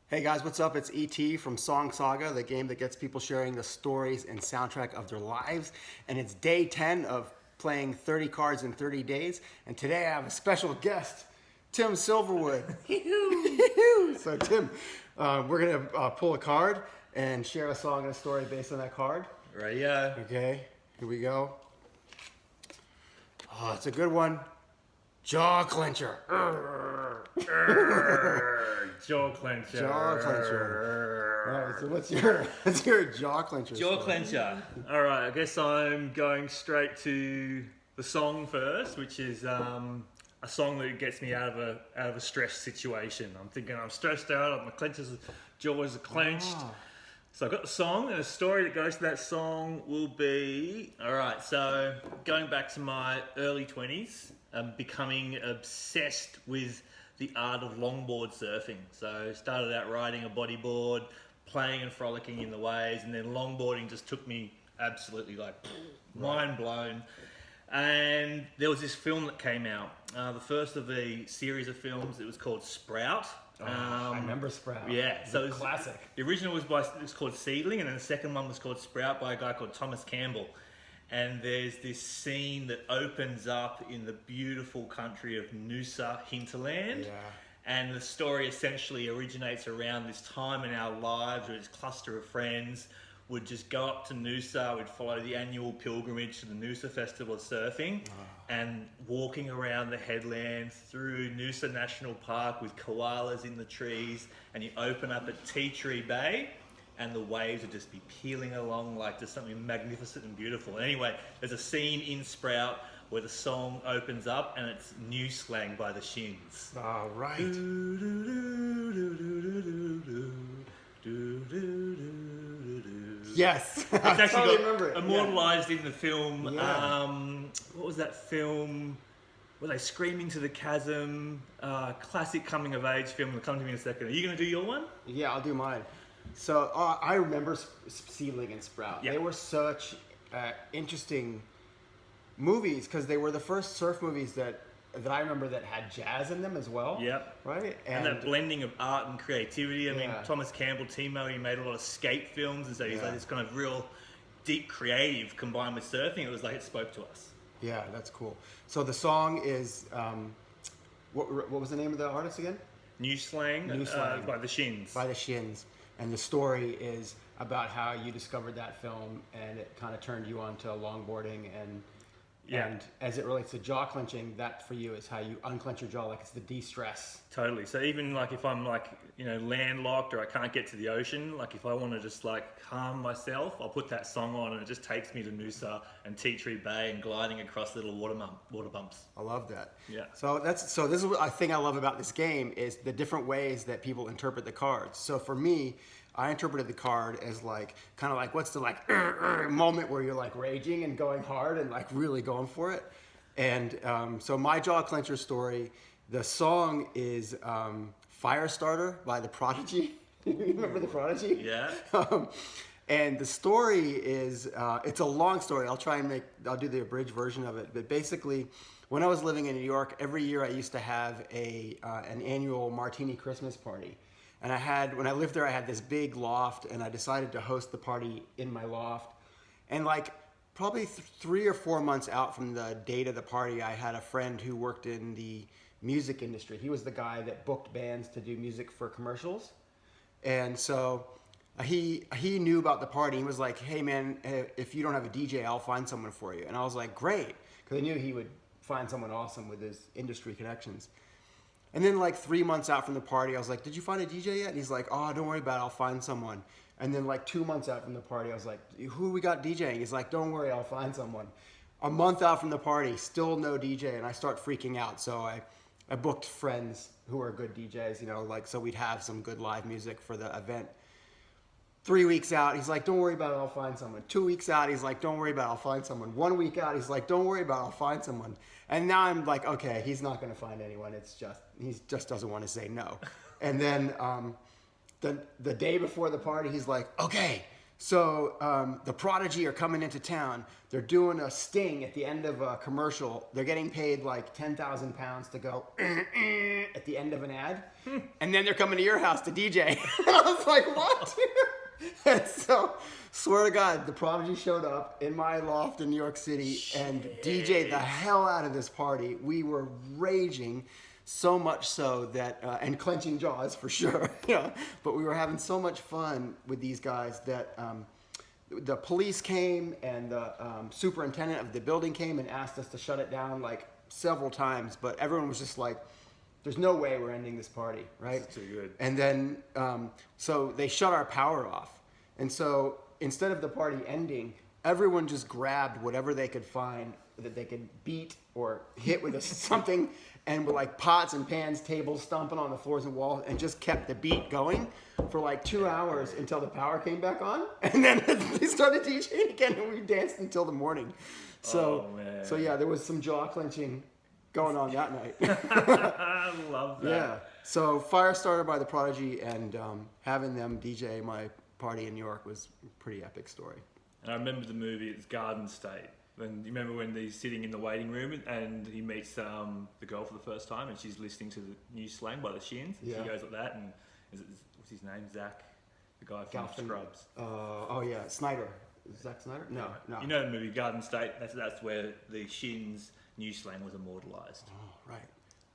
Hey guys, what's up? It's ET from Saga, the game that gets people sharing the stories and soundtrack of their lives. And it's day 10 of playing 30 cards in 30 days. And today I have a special guest, Tim Silverwood. So Tim, we're going to pull a card and share a song and a story based on that card. Radio. Okay, here we go. Oh, it's a good one. Jaw clencher. Jaw clencher. Jaw clencher. All right, so what's your jaw clencher? Jaw clencher. All right, I guess I'm going straight to the song first, which is a song that gets me out of a stress situation. I'm thinking I'm stressed out. My jaws are clenched. Ah. So I've got the song, and the story that goes to that song will be, all right, so going back to my early 20s, becoming obsessed with the art of longboard surfing. So started out riding a bodyboard, playing and frolicking in the waves, and then longboarding just took me absolutely mind blown. And there was this film that came out, the first of a series of films. It was called Sprout. I remember Sprout. Yeah, so it was classic. The original was called Seedling, and then the second one was called Sprout by a guy called Thomas Campbell. And there's this scene that opens up in the beautiful country of Noosa hinterland. Yeah. And the story essentially originates around this time in our lives where this cluster of friends would just go up to Noosa. We'd follow the annual pilgrimage to the Noosa Festival of Surfing, and walking around the headlands through Noosa National Park with koalas in the trees, and you open up at Tea Tree Bay, and the waves would just be peeling along like just something magnificent and beautiful. Anyway, there's a scene in Sprout where the song opens up, and it's New Slang by the Shins. All right. Yes. It's actually totally got remember it. immortalized in the film. Yeah. What was that film? Were they screaming to the chasm? Classic coming of age film. It'll come to me in a second. Are you going to do your one? Yeah, I'll do mine. So I remember Seedling and Sprout. Yeah. They were such interesting movies because they were the first surf movies that I remember that had jazz in them as well. Yep. Right? And that blending of art and creativity. I mean, Yeah. Thomas Campbell, Timo, he made a lot of skate films, and so he's Yeah. like this kind of real deep creative combined with surfing. It was like it spoke to us. Yeah, that's cool. So the song is, what was the name of the artist again? New Slang, New Slang. by the Shins. By the Shins. And the story is about how you discovered that film and it kind of turned you on to longboarding and Yeah. And as it relates to jaw clenching, that for you is how you unclench your jaw, like it's the de-stress. Totally. So even like if I'm landlocked or I can't get to the ocean, like if I want to just calm myself, I'll put that song on and it just takes me to Noosa and Tea Tree Bay and gliding across little water bumps. I love that. Yeah. So this is what I think I love about this game is the different ways that people interpret the cards. So for me, I interpreted the card as kind of what's the moment where you're raging and going hard and really going for it. And so my jaw clencher story, the song is Firestarter by The Prodigy. You remember The Prodigy? Yeah. And the story is, it's a long story. I'll do the abridged version of it. But basically, when I was living in New York, every year I used to have an annual martini Christmas party. And when I lived there, I had this big loft, and I decided to host the party in my loft. And probably 3 or 4 months out from the date of the party, I had a friend who worked in the music industry. He was the guy that booked bands to do music for commercials. And so he knew about the party. He was like, hey man, if you don't have a DJ, I'll find someone for you. And I was like, great, because I knew he would find someone awesome with his industry connections. And then 3 months out from the party, I was like, did you find a DJ yet? And he's like, oh, don't worry about it, I'll find someone. And then 2 months out from the party, I was like, who we got DJing? He's like, don't worry, I'll find someone. A month out from the party, still no DJ, and I start freaking out. So I booked friends who are good DJs, so we'd have some good live music for the event. 3 weeks out, he's like, don't worry about it, I'll find someone. 2 weeks out, he's like, don't worry about it, I'll find someone. 1 week out, he's like, don't worry about it, I'll find someone. And now I'm like, okay, he's not going to find anyone. He just doesn't want to say no. And then the day before the party, he's like, okay, So the Prodigy are coming into town. They're doing a sting at the end of a commercial. They're getting paid like 10,000 pounds to go at the end of an ad. And then they're coming to your house to DJ. And I was like, what? And so, swear to God, the Prodigy showed up in my loft in New York City and DJ'd the hell out of this party. We were raging. So much so that, and clenching jaws for sure, but we were having so much fun with these guys that the police came and the superintendent of the building came and asked us to shut it down like several times, but everyone was just like, there's no way we're ending this party, right? That's too good. And then, so they shut our power off. And so instead of the party ending, everyone just grabbed whatever they could find that they could beat or hit with something, and with like pots and pans, tables stomping on the floors and walls, and just kept the beat going for like 2 hours until the power came back on, and then they started DJing again, and we danced until the morning. So, so yeah, there was some jaw clenching going on that night. I love that. Yeah. So Firestarter by the Prodigy, and having them DJ my party in New York was a pretty epic story. And I remember the movie, it's Garden State. And you remember when he's sitting in the waiting room and he meets the girl for the first time, and she's listening to the new slang by the Shins. And Yeah. she goes like that, and what's his name? Zach, the guy from Scrubs. Oh yeah, Snyder. Zack Snyder? No. You know the movie Garden State? That's where the Shins new slang was immortalised. Oh, right.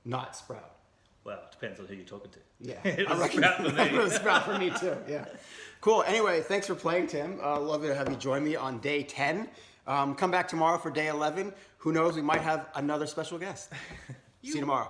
Not Sprout. Well, it depends on who you're talking to. Yeah. It was Sprout for me. It was Sprout for me too, yeah. Cool. Anyway, thanks for playing, Tim. Love to have you join me on day 10. Come back tomorrow for day 11. Who knows, we might have another special guest. See you tomorrow.